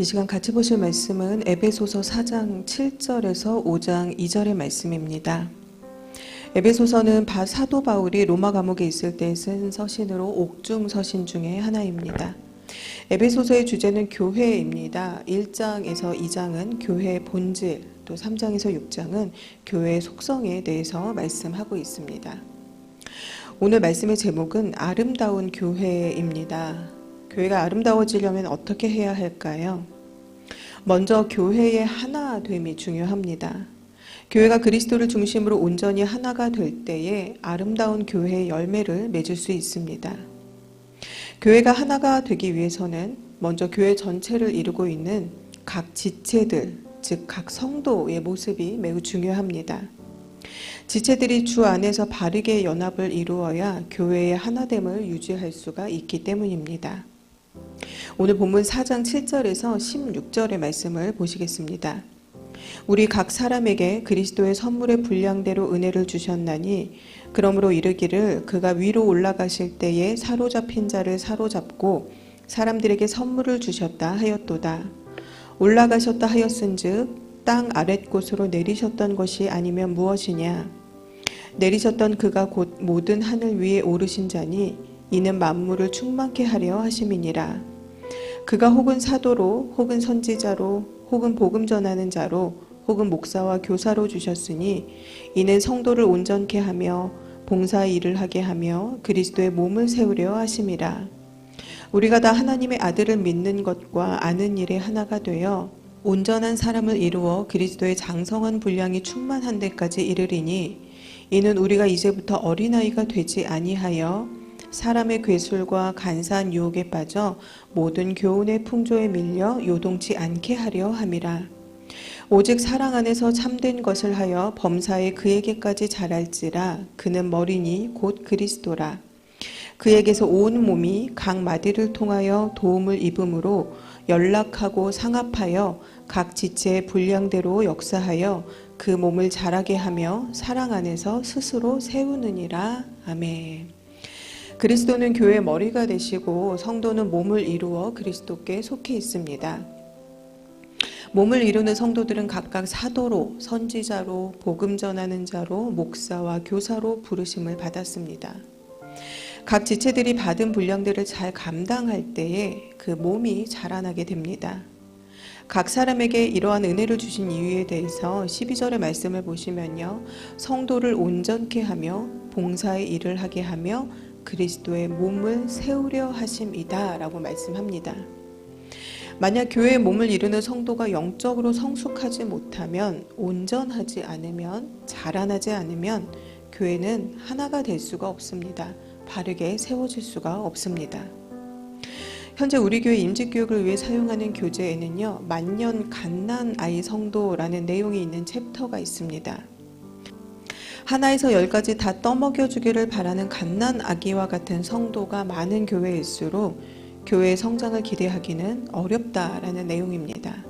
이 시간 같이 보실 말씀은 에베소서 4장 7절에서 5장 2절의 말씀입니다. 에베소서는 사도 바울이 로마 감옥에 있을 때 쓴 서신으로 옥중 서신 중에 하나입니다. 에베소서의 주제는 교회입니다. 1장에서 2장은 교회의 본질, 또 3장에서 6장은 교회의 속성에 대해서 말씀하고 있습니다. 오늘 말씀의 제목은 아름다운 교회입니다. 교회가 아름다워지려면 어떻게 해야 할까요? 먼저 교회의 하나됨이 중요합니다. 교회가 그리스도를 중심으로 온전히 하나가 될 때에 아름다운 교회의 열매를 맺을 수 있습니다. 교회가 하나가 되기 위해서는 먼저 교회 전체를 이루고 있는 각 지체들, 즉 각 성도의 모습이 매우 중요합니다. 지체들이 주 안에서 바르게 연합을 이루어야 교회의 하나됨을 유지할 수가 있기 때문입니다. 오늘 본문 4장 7절에서 16절의 말씀을 보시겠습니다. 우리 각 사람에게 그리스도의 선물의 분량대로 은혜를 주셨나니 그러므로 이르기를 그가 위로 올라가실 때에 사로잡힌 자를 사로잡고 사람들에게 선물을 주셨다 하였도다. 올라가셨다 하였은즉 땅 아랫곳으로 내리셨던 것이 아니면 무엇이냐? 내리셨던 그가 곧 모든 하늘 위에 오르신 자니 이는 만물을 충만케 하려 하심이니라. 그가 혹은 사도로 혹은 선지자로 혹은 복음 전하는 자로 혹은 목사와 교사로 주셨으니 이는 성도를 온전케 하며 봉사의 일을 하게 하며 그리스도의 몸을 세우려 하심이라. 우리가 다 하나님의 아들을 믿는 것과 아는 일에 하나가 되어 온전한 사람을 이루어 그리스도의 장성한 분량이 충만한 데까지 이르리니 이는 우리가 이제부터 어린아이가 되지 아니하여 사람의 괴술과 간사한 유혹에 빠져 모든 교훈의 풍조에 밀려 요동치 않게 하려 함이라. 오직 사랑 안에서 참된 것을 하여 범사에 그에게까지 자랄지라. 그는 머리니 곧 그리스도라. 그에게서 온 몸이 각 마디를 통하여 도움을 입음으로 연락하고 상합하여 각 지체의 분량대로 역사하여 그 몸을 자라게 하며 사랑 안에서 스스로 세우느니라. 아멘. 그리스도는 교회의 머리가 되시고 성도는 몸을 이루어 그리스도께 속해 있습니다. 몸을 이루는 성도들은 각각 사도로, 선지자로, 복음 전하는 자로, 목사와 교사로 부르심을 받았습니다. 각 지체들이 받은 분량들을 잘 감당할 때에 그 몸이 자라나게 됩니다. 각 사람에게 이러한 은혜를 주신 이유에 대해서 12절의 말씀을 보시면요. 성도를 온전케 하며 봉사의 일을 하게 하며 그리스도의 몸을 세우려 하심이다 라고 말씀합니다. 만약 교회의 몸을 이루는 성도가 영적으로 성숙하지 못하면, 온전하지 않으면, 자라나지 않으면 교회는 하나가 될 수가 없습니다. 바르게 세워질 수가 없습니다. 현재 우리 교회 임직교육을 위해 사용하는 교재에는요, 만년 갓난 아이 성도라는 내용이 있는 챕터가 있습니다. 하나에서 10까지 다 떠먹여주기를 바라는 갓난 아기와 같은 성도가 많은 교회일수록 교회의 성장을 기대하기는 어렵다라는 내용입니다.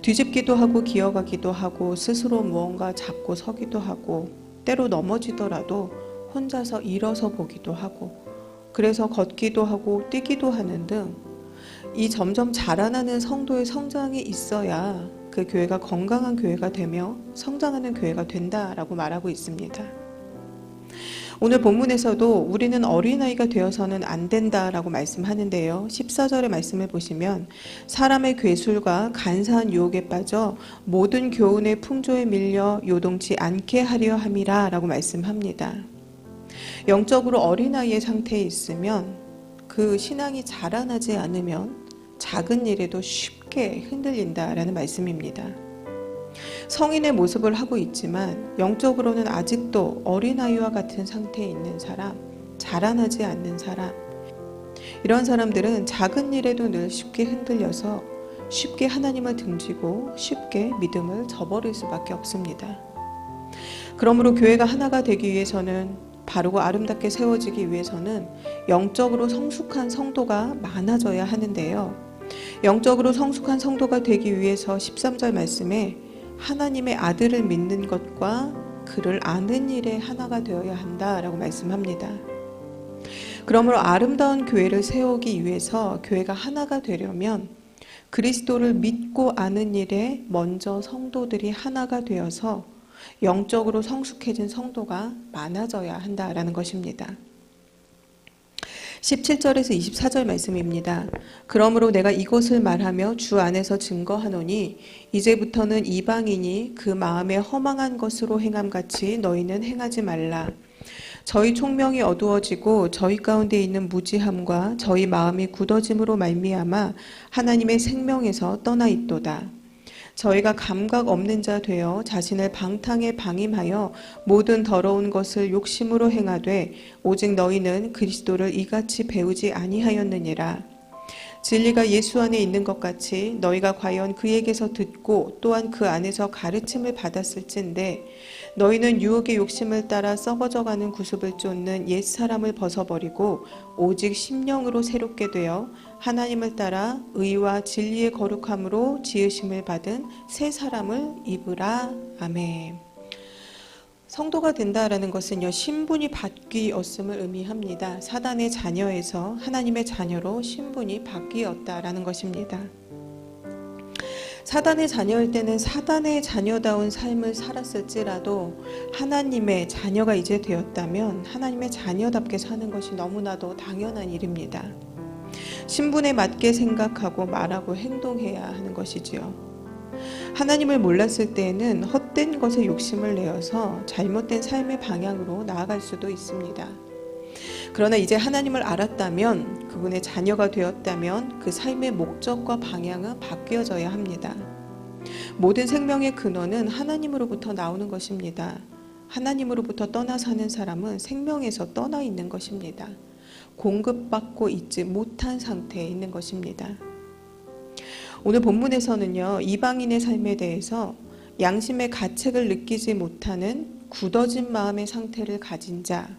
뒤집기도 하고 기어가기도 하고 스스로 무언가 잡고 서기도 하고 때로 넘어지더라도 혼자서 일어서 보기도 하고 그래서 걷기도 하고 뛰기도 하는 등 이 점점 자라나는 성도의 성장이 있어야 그 교회가 건강한 교회가 되며 성장하는 교회가 된다라고 말하고 있습니다. 오늘 본문에서도 우리는 어린아이가 되어서는 안 된다라고 말씀하는데요. 14절의 말씀을 보시면 사람의 괴술과 간사한 유혹에 빠져 모든 교훈의 풍조에 밀려 요동치 않게 하려 함이라 라고 말씀합니다. 영적으로 어린아이의 상태에 있으면 그 신앙이 자라나지 않으면 작은 일에도 쉽게 흔들린다라는 말씀입니다. 성인의 모습을 하고 있지만 영적으로는 아직도 어린아이와 같은 상태에 있는 사람, 자라나지 않는 사람, 이런 사람들은 작은 일에도 늘 쉽게 흔들려서 쉽게 하나님을 등지고 쉽게 믿음을 저버릴 수밖에 없습니다. 그러므로 교회가 하나가 되기 위해서는 바르고 아름답게 세워지기 위해서는 영적으로 성숙한 성도가 많아져야 하는데요. 영적으로 성숙한 성도가 되기 위해서 13절 말씀에 하나님의 아들을 믿는 것과 그를 아는 일에 하나가 되어야 한다라고 말씀합니다. 그러므로 아름다운 교회를 세우기 위해서 교회가 하나가 되려면 그리스도를 믿고 아는 일에 먼저 성도들이 하나가 되어서 영적으로 성숙해진 성도가 많아져야 한다라는 것입니다. 17절에서 24절 말씀입니다. 그러므로 내가 이것을 말하며 주 안에서 증거하노니 이제부터는 이방인이 그 마음에 허망한 것으로 행함같이 너희는 행하지 말라. 저희 총명이 어두워지고 저희 가운데 있는 무지함과 저희 마음이 굳어짐으로 말미암아 하나님의 생명에서 떠나 있도다. 저희가 감각 없는 자 되어 자신을 방탕에 방임하여 모든 더러운 것을 욕심으로 행하되 오직 너희는 그리스도를 이같이 배우지 아니하였느니라. 진리가 예수 안에 있는 것 같이 너희가 과연 그에게서 듣고 또한 그 안에서 가르침을 받았을진데 너희는 유혹의 욕심을 따라 썩어져가는 구습을 쫓는 옛사람을 벗어버리고 오직 심령으로 새롭게 되어 하나님을 따라 의와 진리의 거룩함으로 지으심을 받은 새 사람을 입으라. 아멘. 성도가 된다라는 것은요, 신분이 바뀌었음을 의미합니다. 사단의 자녀에서 하나님의 자녀로 신분이 바뀌었다라는 것입니다. 사단의 자녀일 때는 사단의 자녀다운 삶을 살았을지라도 하나님의 자녀가 이제 되었다면 하나님의 자녀답게 사는 것이 너무나도 당연한 일입니다. 신분에 맞게 생각하고 말하고 행동해야 하는 것이지요. 하나님을 몰랐을 때에는 헛된 것에 욕심을 내어서 잘못된 삶의 방향으로 나아갈 수도 있습니다. 그러나 이제 하나님을 알았다면, 그분의 자녀가 되었다면 그 삶의 목적과 방향은 바뀌어져야 합니다. 모든 생명의 근원은 하나님으로부터 나오는 것입니다. 하나님으로부터 떠나 사는 사람은 생명에서 떠나 있는 것입니다. 공급받고 있지 못한 상태에 있는 것입니다. 오늘 본문에서는요, 이방인의 삶에 대해서 양심의 가책을 느끼지 못하는 굳어진 마음의 상태를 가진 자,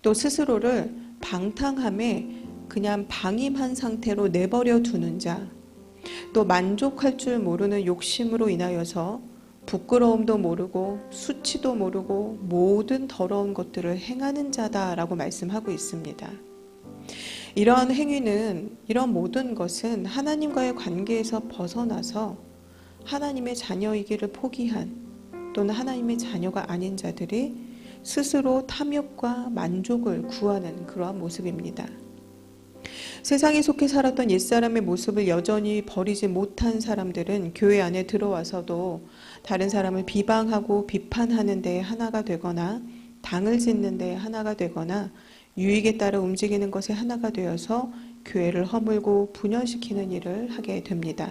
또 스스로를 방탕함에 그냥 방임한 상태로 내버려 두는 자, 또 만족할 줄 모르는 욕심으로 인하여서 부끄러움도 모르고 수치도 모르고 모든 더러운 것들을 행하는 자다라고 말씀하고 있습니다. 이러한 행위는, 이런 모든 것은 하나님과의 관계에서 벗어나서 하나님의 자녀이기를 포기한, 또는 하나님의 자녀가 아닌 자들이 스스로 탐욕과 만족을 구하는 그러한 모습입니다. 세상에 속해 살았던 옛사람의 모습을 여전히 버리지 못한 사람들은 교회 안에 들어와서도 다른 사람을 비방하고 비판하는 데에 하나가 되거나 당을 짓는 데에 하나가 되거나 유익에 따라 움직이는 것에 하나가 되어서 교회를 허물고 분열시키는 일을 하게 됩니다.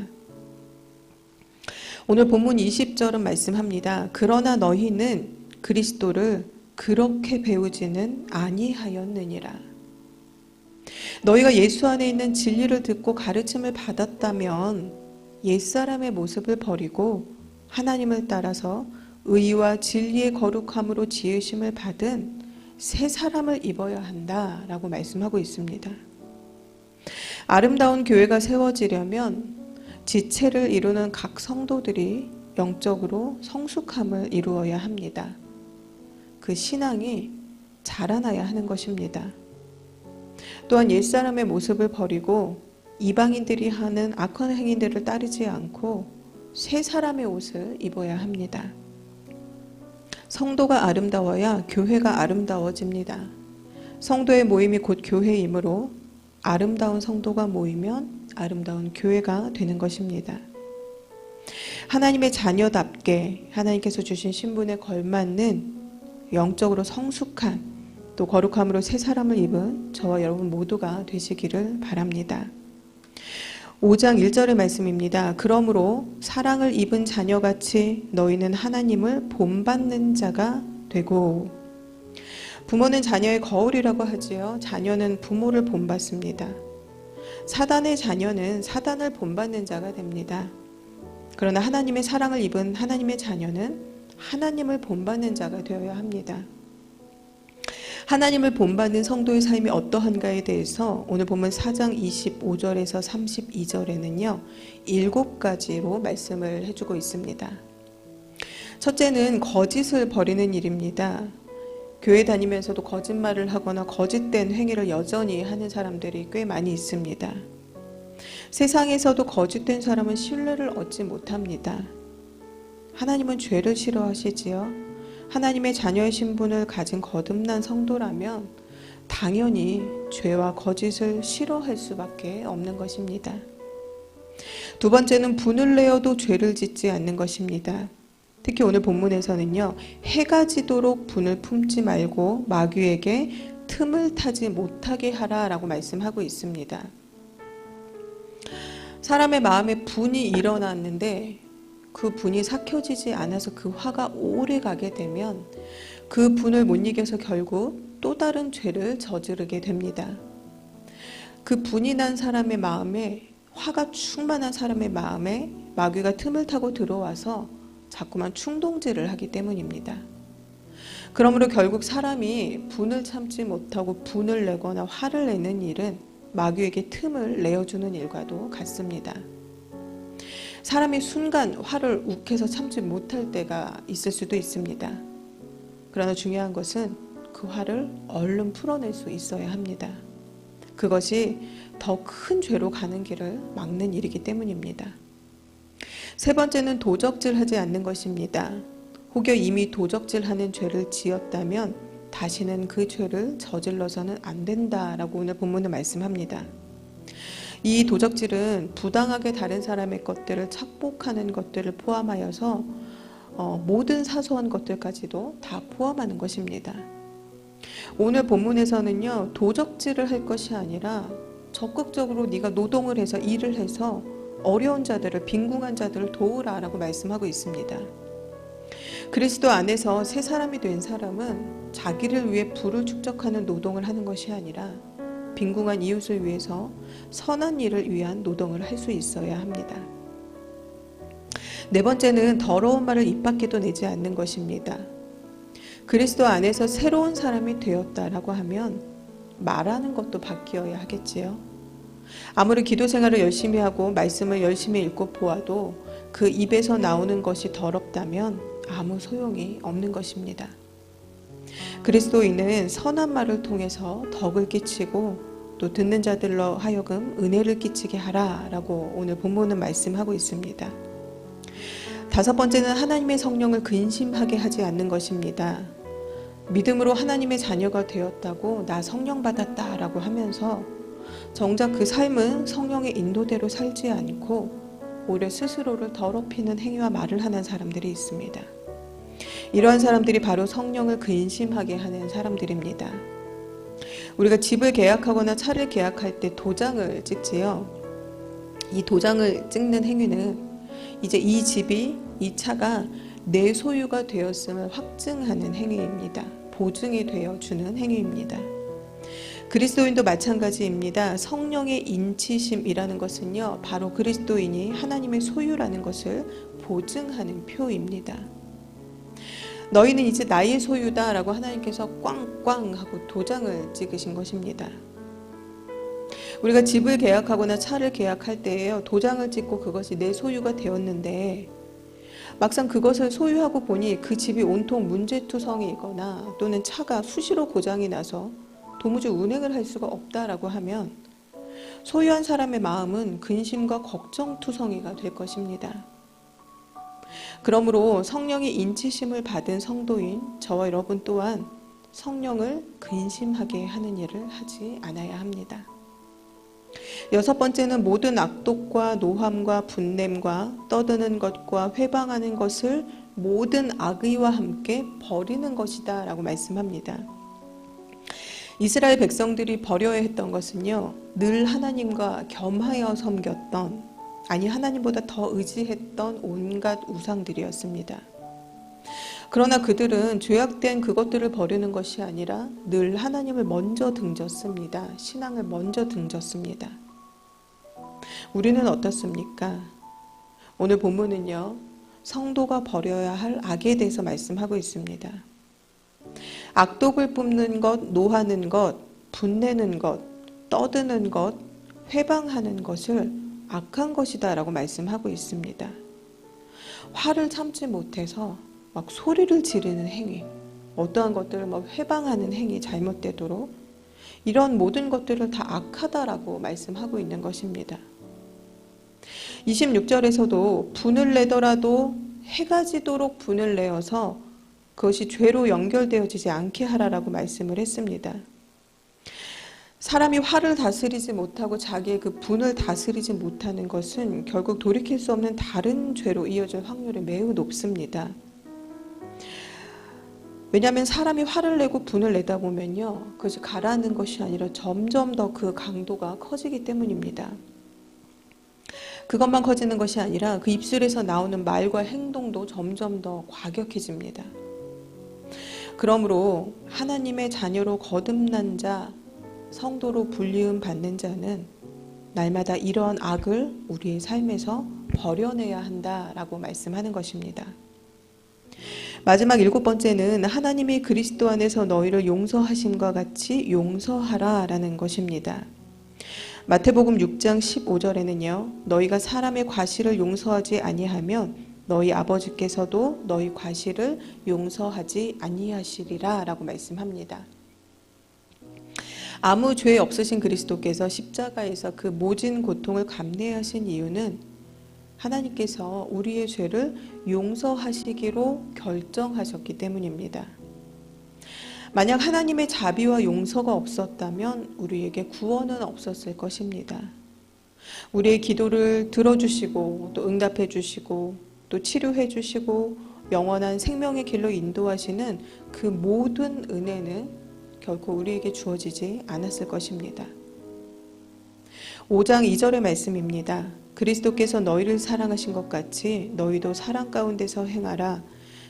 오늘 본문 20절은 말씀합니다. 그러나 너희는 그리스도를 그렇게 배우지는 아니하였느니라. 너희가 예수 안에 있는 진리를 듣고 가르침을 받았다면 옛사람의 모습을 버리고 하나님을 따라서 의와 진리의 거룩함으로 지으심을 받은 새 사람을 입어야 한다라고 말씀하고 있습니다. 아름다운 교회가 세워지려면 지체를 이루는 각 성도들이 영적으로 성숙함을 이루어야 합니다. 그 신앙이 자라나야 하는 것입니다. 또한 옛사람의 모습을 버리고 이방인들이 하는 악한 행위들을 따르지 않고 새 사람의 옷을 입어야 합니다. 성도가 아름다워야 교회가 아름다워집니다. 성도의 모임이 곧 교회이므로 아름다운 성도가 모이면 아름다운 교회가 되는 것입니다. 하나님의 자녀답게 하나님께서 주신 신분에 걸맞는 영적으로 성숙한 또 거룩함으로 새 사람을 입은 저와 여러분 모두가 되시기를 바랍니다. 5장 1절의 말씀입니다. 그러므로 사랑을 입은 자녀같이 너희는 하나님을 본받는 자가 되고. 부모는 자녀의 거울이라고 하지요. 자녀는 부모를 본받습니다. 사단의 자녀는 사단을 본받는 자가 됩니다. 그러나 하나님의 사랑을 입은 하나님의 자녀는 하나님을 본받는 자가 되어야 합니다. 하나님을 본받는 성도의 삶이 어떠한가에 대해서 오늘 본문 4장 25절에서 32절에는요 7가지로 말씀을 해주고 있습니다. 첫째는 거짓을 버리는 일입니다. 교회 다니면서도 거짓말을 하거나 거짓된 행위를 여전히 하는 사람들이 꽤 많이 있습니다. 세상에서도 거짓된 사람은 신뢰를 얻지 못합니다. 하나님은 죄를 싫어하시지요. 하나님의 자녀의 신분을 가진 거듭난 성도라면 당연히 죄와 거짓을 싫어할 수밖에 없는 것입니다. 두 번째는 분을 내어도 죄를 짓지 않는 것입니다. 특히 오늘 본문에서는요, 해가 지도록 분을 품지 말고 마귀에게 틈을 타지 못하게 하라라고 말씀하고 있습니다. 사람의 마음에 분이 일어났는데 그 분이 삭혀지지 않아서 그 화가 오래 가게 되면 그 분을 못 이겨서 결국 또 다른 죄를 저지르게 됩니다. 그 분이 난 사람의 마음에, 화가 충만한 사람의 마음에 마귀가 틈을 타고 들어와서 자꾸만 충동질을 하기 때문입니다. 그러므로 결국 사람이 분을 참지 못하고 분을 내거나 화를 내는 일은 마귀에게 틈을 내어주는 일과도 같습니다. 사람이 순간 화를 욱해서 참지 못할 때가 있을 수도 있습니다. 그러나 중요한 것은 그 화를 얼른 풀어낼 수 있어야 합니다. 그것이 더 큰 죄로 가는 길을 막는 일이기 때문입니다. 세 번째는 도적질하지 않는 것입니다. 혹여 이미 도적질하는 죄를 지었다면 다시는 그 죄를 저질러서는 안 된다라고 오늘 본문은 말씀합니다. 이 도적질은 부당하게 다른 사람의 것들을 착복하는 것들을 포함하여서 모든 사소한 것들까지도 다 포함하는 것입니다. 오늘 본문에서는요, 도적질을 할 것이 아니라 적극적으로 네가 노동을 해서 일을 해서 어려운 자들을, 빈궁한 자들을 도우라라고 말씀하고 있습니다. 그리스도 안에서 새 사람이 된 사람은 자기를 위해 부를 축적하는 노동을 하는 것이 아니라 빈궁한 이웃을 위해서 선한 일을 위한 노동을 할 수 있어야 합니다. 네 번째는 더러운 말을 입 밖에도 내지 않는 것입니다. 그리스도 안에서 새로운 사람이 되었다라고 하면 말하는 것도 바뀌어야 하겠지요. 아무리 기도 생활을 열심히 하고 말씀을 열심히 읽고 보아도 그 입에서 나오는 것이 더럽다면 아무 소용이 없는 것입니다. 그리스도인은 선한 말을 통해서 덕을 끼치고 또 듣는 자들로 하여금 은혜를 끼치게 하라라고 오늘 본문은 말씀하고 있습니다. 다섯 번째는 하나님의 성령을 근심하게 하지 않는 것입니다. 믿음으로 하나님의 자녀가 되었다고 나 성령 받았다라고 하면서 정작 그 삶은 성령의 인도대로 살지 않고 오히려 스스로를 더럽히는 행위와 말을 하는 사람들이 있습니다. 이러한 사람들이 바로 성령을 근심하게 하는 사람들입니다. 우리가 집을 계약하거나 차를 계약할 때 도장을 찍지요. 이 도장을 찍는 행위는 이제 이 집이, 이 차가 내 소유가 되었음을 확증하는 행위입니다. 보증이 되어주는 행위입니다. 그리스도인도 마찬가지입니다. 성령의 인치심이라는 것은요, 바로 그리스도인이 하나님의 소유라는 것을 보증하는 표입니다. 너희는 이제 나의 소유다 라고 하나님께서 꽝꽝 하고 도장을 찍으신 것입니다. 우리가 집을 계약하거나 차를 계약할 때에요, 도장을 찍고 그것이 내 소유가 되었는데 막상 그것을 소유하고 보니 그 집이 온통 문제투성이거나 또는 차가 수시로 고장이 나서 도무지 운행을 할 수가 없다라고 하면 소유한 사람의 마음은 근심과 걱정투성이가 될 것입니다. 그러므로 성령의 인치심을 받은 성도인 저와 여러분 또한 성령을 근심하게 하는 일을 하지 않아야 합니다. 여섯 번째는 모든 악독과 노함과 분냄과 떠드는 것과 회방하는 것을 모든 악의와 함께 버리는 것이다 라고 말씀합니다. 이스라엘 백성들이 버려야 했던 것은요, 늘 하나님과 겸하여 섬겼던, 아니 하나님보다 더 의지했던 온갖 우상들이었습니다. 그러나 그들은 죄악된 그것들을 버리는 것이 아니라 늘 하나님을 먼저 등졌습니다. 신앙을 먼저 등졌습니다. 우리는 어떻습니까? 오늘 본문은요, 성도가 버려야 할 악에 대해서 말씀하고 있습니다. 악독을 뿜는 것, 노하는 것, 분내는 것, 떠드는 것, 회방하는 것을 악한 것이다 라고 말씀하고 있습니다. 화를 참지 못해서 막 소리를 지르는 행위, 어떠한 것들을 막 회방하는 행위 잘못되도록 이런 모든 것들을 다 악하다라고 말씀하고 있는 것입니다. 26절에서도 분을 내더라도 해가 지도록 분을 내어서 그것이 죄로 연결되어지지 않게 하라라고 말씀을 했습니다. 사람이 화를 다스리지 못하고 자기의 그 분을 다스리지 못하는 것은 결국 돌이킬 수 없는 다른 죄로 이어질 확률이 매우 높습니다. 왜냐하면 사람이 화를 내고 분을 내다 보면요, 그것이 가라앉는 것이 아니라 점점 더 그 강도가 커지기 때문입니다. 그것만 커지는 것이 아니라 그 입술에서 나오는 말과 행동도 점점 더 과격해집니다. 그러므로 하나님의 자녀로 거듭난 자, 성도로 불리움 받는 자는 날마다 이러한 악을 우리의 삶에서 버려내야 한다라고 말씀하는 것입니다. 마지막 7번째는 하나님이 그리스도 안에서 너희를 용서하심과 같이 용서하라 라는 것입니다. 마태복음 6장 15절에는요, 너희가 사람의 과실을 용서하지 아니하면 너희 아버지께서도 너희 과실을 용서하지 아니하시리라 라고 말씀합니다. 아무 죄 없으신 그리스도께서 십자가에서 그 모진 고통을 감내하신 이유는 하나님께서 우리의 죄를 용서하시기로 결정하셨기 때문입니다. 만약 하나님의 자비와 용서가 없었다면 우리에게 구원은 없었을 것입니다. 우리의 기도를 들어주시고 또 응답해 주시고 또 치료해 주시고 영원한 생명의 길로 인도하시는 그 모든 은혜는 결코 우리에게 주어지지 않았을 것입니다. 5장 2절의 말씀입니다. 그리스도께서 너희를 사랑하신 것 같이 너희도 사랑 가운데서 행하라.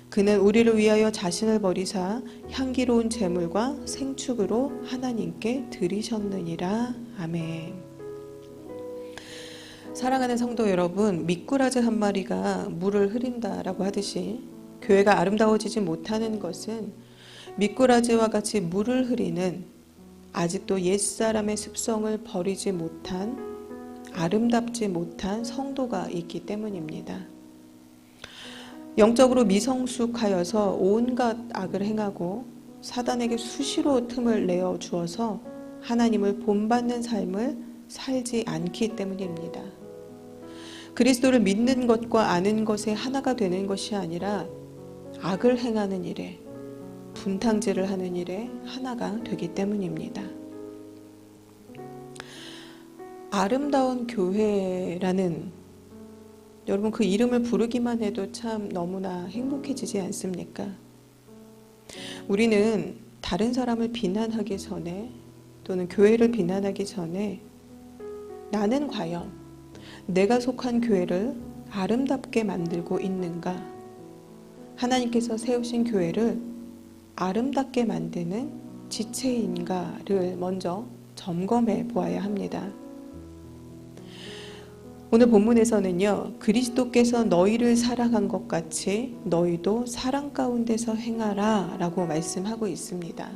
그는 우리를 위하여 자신을 버리사 향기로운 제물과 생축으로 하나님께 드리셨느니라. 아멘. 사랑하는 성도 여러분, 미꾸라지 한 마리가 물을 흐린다라고 하듯이 교회가 아름다워지지 못하는 것은 미꾸라지와 같이 물을 흐리는 아직도 옛사람의 습성을 버리지 못한 아름답지 못한 성도가 있기 때문입니다. 영적으로 미성숙하여서 온갖 악을 행하고 사단에게 수시로 틈을 내어 주어서 하나님을 본받는 삶을 살지 않기 때문입니다. 그리스도를 믿는 것과 아는 것에 하나가 되는 것이 아니라 악을 행하는 일에, 분탕질을 하는 일에 하나가 되기 때문입니다. 아름다운 교회라는, 여러분 그 이름을 부르기만 해도 참 너무나 행복해지지 않습니까? 우리는 다른 사람을 비난하기 전에 또는 교회를 비난하기 전에 나는 과연 내가 속한 교회를 아름답게 만들고 있는가? 하나님께서 세우신 교회를 아름답게 만드는 지체인가를 먼저 점검해 보아야 합니다. 오늘 본문에서는요, 그리스도께서 너희를 사랑한 것 같이 너희도 사랑 가운데서 행하라 라고 말씀하고 있습니다.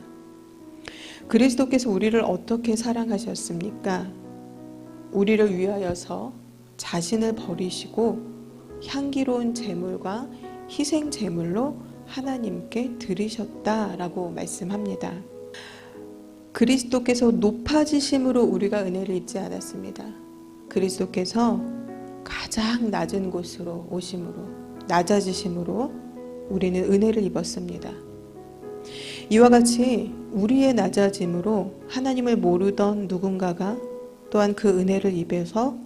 그리스도께서 우리를 어떻게 사랑하셨습니까? 우리를 위하여서 자신을 버리시고 향기로운 제물과 희생 제물로 하나님께 드리셨다라고 말씀합니다. 그리스도께서 높아지심으로 우리가 은혜를 입지 않았습니다. 그리스도께서 가장 낮은 곳으로 오심으로, 낮아지심으로 우리는 은혜를 입었습니다. 이와 같이 우리의 낮아짐으로 하나님을 모르던 누군가가 또한 그 은혜를 입어서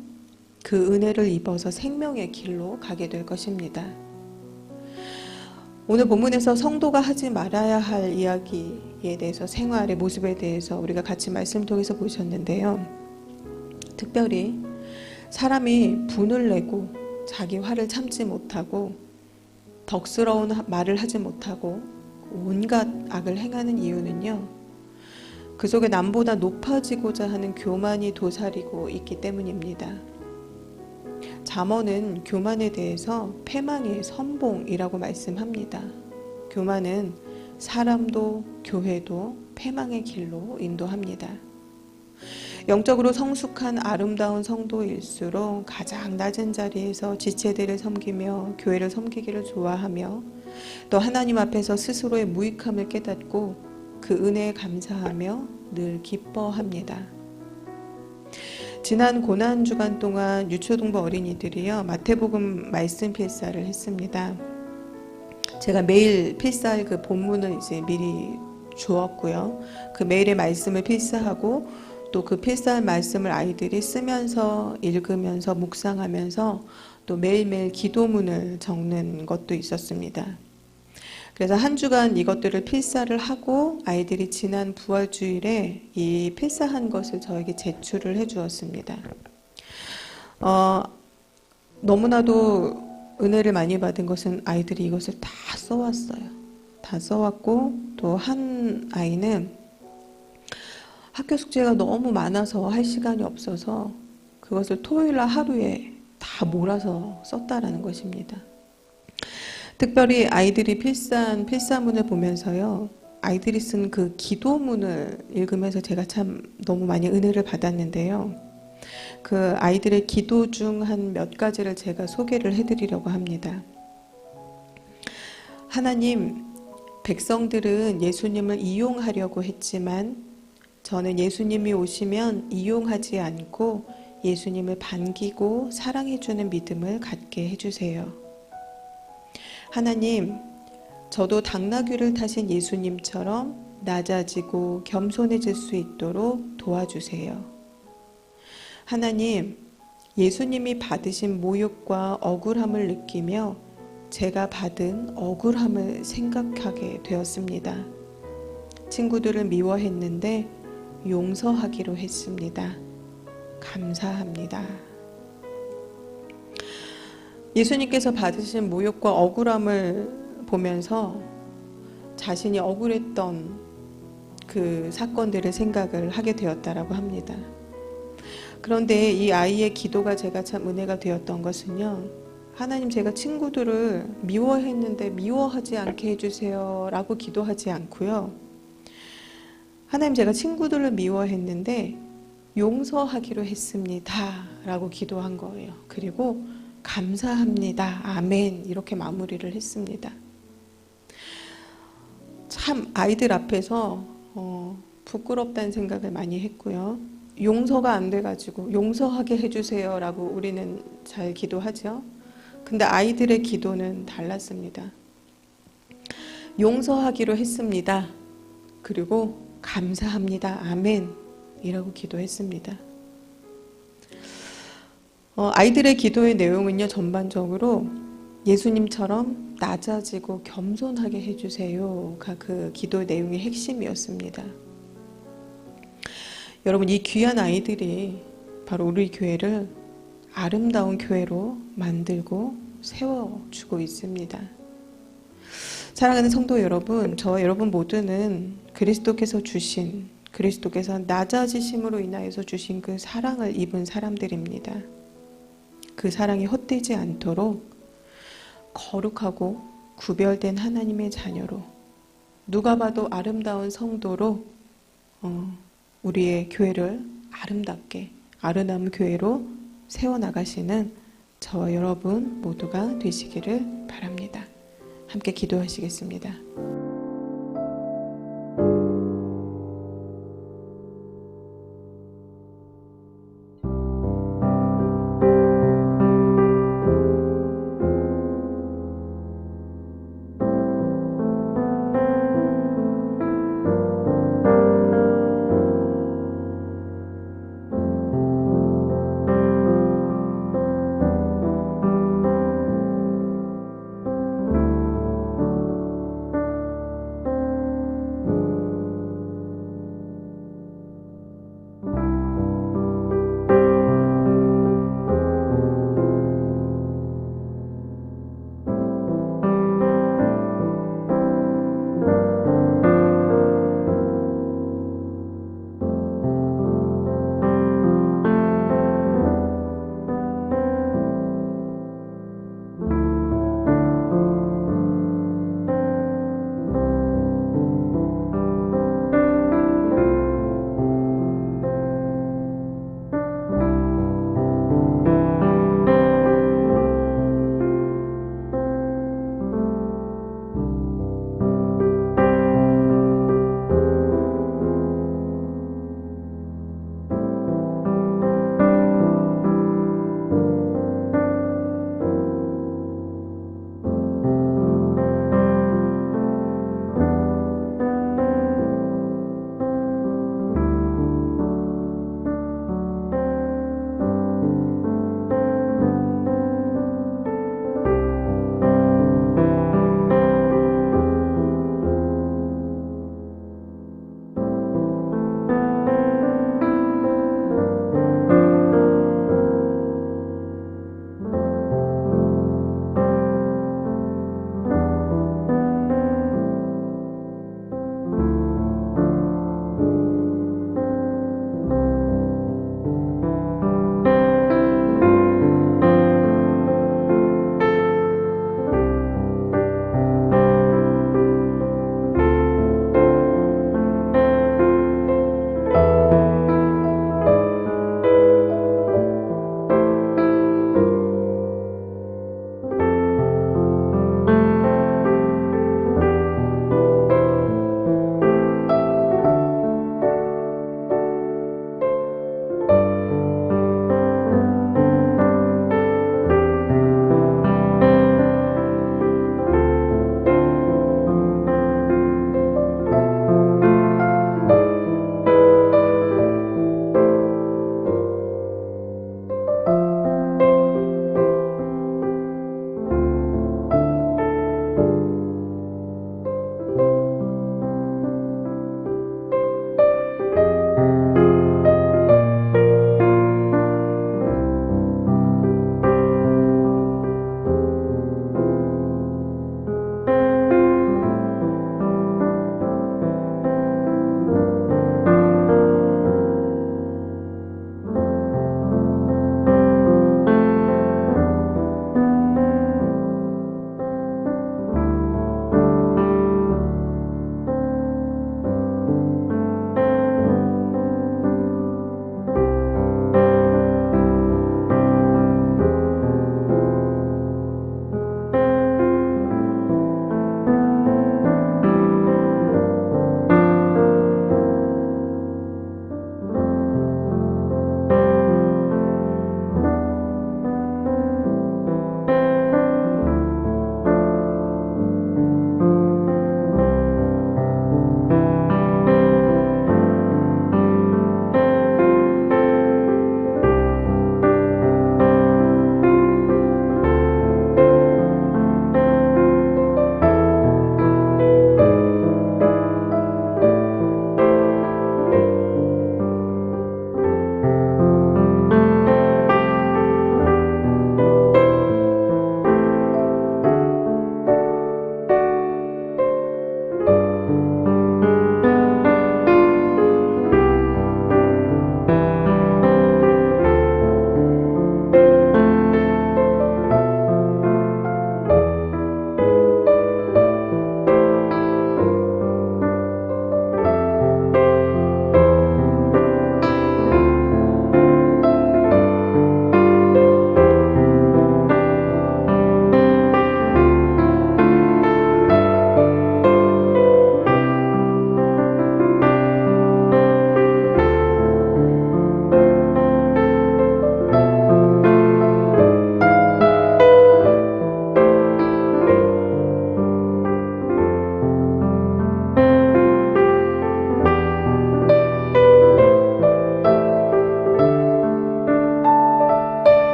생명의 길로 가게 될 것입니다. 오늘 본문에서 성도가 하지 말아야 할 이야기에 대해서, 생활의 모습에 대해서 우리가 같이 말씀 통해서 보셨는데요. 특별히 사람이 분을 내고 자기 화를 참지 못하고 덕스러운 말을 하지 못하고 온갖 악을 행하는 이유는요, 그 속에 남보다 높아지고자 하는 교만이 도사리고 있기 때문입니다. 잠언은 교만에 대해서 패망의 선봉이라고 말씀합니다. 교만은 사람도 교회도 패망의 길로 인도합니다. 영적으로 성숙한 아름다운 성도일수록 가장 낮은 자리에서 지체들을 섬기며 교회를 섬기기를 좋아하며 또 하나님 앞에서 스스로의 무익함을 깨닫고 그 은혜에 감사하며 늘 기뻐합니다. 지난 고난주간 동안 유초동부 어린이들이요, 마태복음 말씀 필사를 했습니다. 제가 매일 필사할 그 본문을 이제 미리 주었고요. 그 매일의 말씀을 필사하고 또 그 필사할 말씀을 아이들이 쓰면서 읽으면서 묵상하면서 또 매일매일 기도문을 적는 것도 있었습니다. 그래서 한 주간 이것들을 필사를 하고 아이들이 지난 부활주일에 이 필사한 것을 저에게 제출을 해 주었습니다. 너무나도 은혜를 많이 받은 것은 아이들이 이것을 다 써왔어요. 다 써왔고 또 한 아이는 학교 숙제가 너무 많아서 할 시간이 없어서 그것을 토요일날 하루에 다 몰아서 썼다라는 것입니다. 특별히 아이들이 필사한 필사문을 보면서요, 아이들이 쓴 그 기도문을 읽으면서 제가 참 너무 많이 은혜를 받았는데요. 그 아이들의 기도 중 한 몇 가지를 제가 소개를 해드리려고 합니다. 하나님, 백성들은 예수님을 이용하려고 했지만 저는 예수님이 오시면 이용하지 않고 예수님을 반기고 사랑해주는 믿음을 갖게 해주세요. 하나님, 저도 당나귀를 타신 예수님처럼 낮아지고 겸손해질 수 있도록 도와주세요. 하나님, 예수님이 받으신 모욕과 억울함을 느끼며 제가 받은 억울함을 생각하게 되었습니다. 친구들을 미워했는데 용서하기로 했습니다. 감사합니다. 예수님께서 받으신 모욕과 억울함을 보면서 자신이 억울했던 그 사건들을 생각을 하게 되었다라고 합니다. 그런데 이 아이의 기도가 제가 참 은혜가 되었던 것은요, 하나님, 제가 친구들을 미워했는데 미워하지 않게 해주세요 라고 기도하지 않고요, 하나님, 제가 친구들을 미워했는데 용서하기로 했습니다 라고 기도한 거예요. 그리고 감사합니다, 아멘, 이렇게 마무리를 했습니다. 참 아이들 앞에서 부끄럽다는 생각을 많이 했고요. 용서가 안 돼가지고 용서하게 해주세요 라고 우리는 잘 기도하죠. 근데 아이들의 기도는 달랐습니다. 용서하기로 했습니다. 그리고 감사합니다, 아멘, 이라고 기도했습니다. 아이들의 기도의 내용은요, 전반적으로 예수님처럼 낮아지고 겸손하게 해주세요가 그 기도의 내용의 핵심이었습니다. 여러분, 이 귀한 아이들이 바로 우리 교회를 아름다운 교회로 만들고 세워주고 있습니다. 사랑하는 성도 여러분, 저와 여러분 모두는 그리스도께서 낮아지심으로 인하여서 주신 그 사랑을 입은 사람들입니다. 그 사랑이 헛되지 않도록 거룩하고 구별된 하나님의 자녀로, 누가 봐도 아름다운 성도로 우리의 교회를 아름답게, 아름다운 교회로 세워나가시는 저와 여러분 모두가 되시기를 바랍니다. 함께 기도하시겠습니다.